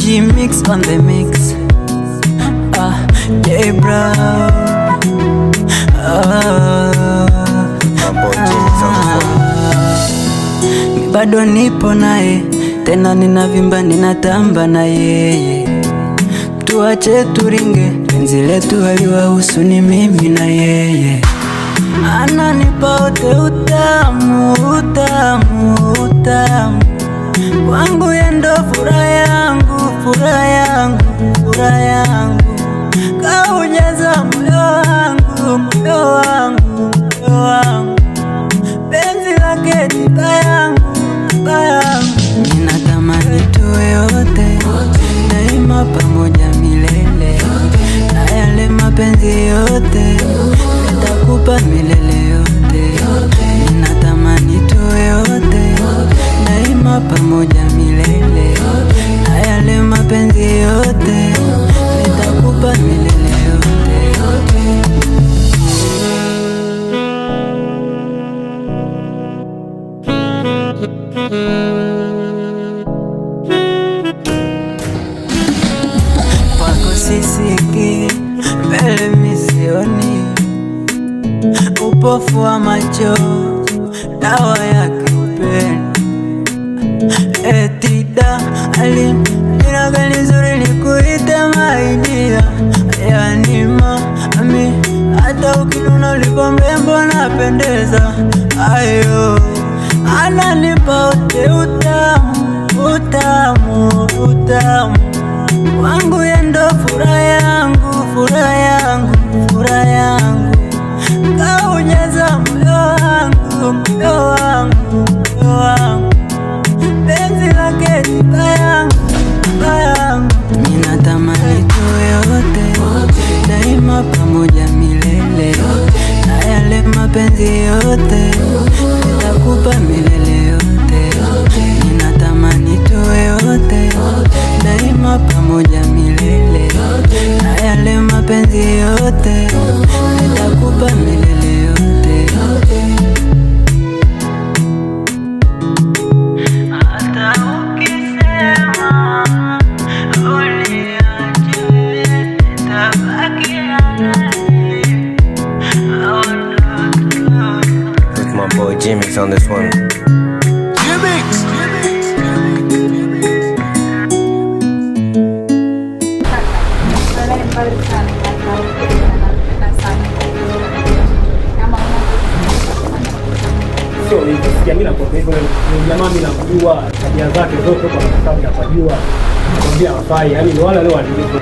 G-Mix on the mix. J-Brown. Bado nipo naye, tena ninavimba, ninatamba na yeye. Tuache turinge, penzi letu haliwahusu, ni mimi na yeye. Ananipa wote utamu, utamu, utamu. Wangu yeye ndo furaha yangu, furaha yangu, furaha yangu. Kaujaza moyo wangu, moyo wangu, moyo wangu. Penzi lake tiba yangu, tiba yangu. Ninatamani tuwe wote daima pamoja milele, na yale mapenzi yote nitakupa milele yote. Ninatamani tuwe wote daima pamoja milele, na yale mapenzi yote nitakupa milele yote. Kwako sisiki, mbele misioni, upofu wa macho, dawa yake upendo. Etida alim, jina gani zuri nikuite maidia. Yani mami, hata ukinuna ulipo mrembo napendeza. Ayo, ananipa wote utamu, utamu, utamu. Wangu yeye ndo furaha yangu, furaha yangu, furaha yangu. Kaujaza moyo wangu, moyo wangu, moyo wangu. Penzi lake tiba yangu, tiba yangu. Ninatamani tuwe wote daima pamoja milele, na yale mapenzi yote nitakupa milele yote. Ninatamani tuwe wote daima pamoja milele, na yale mapenzi yote nitakupa milele yote. With my boy G-Mix on this one. G-Mix! So, nikisikia mimi nakwambia hivyo, ni jamaa mimi nakujua tabia zake zote kwa sababu napajua. Nakwambia hafai, yani wala leo alivyo.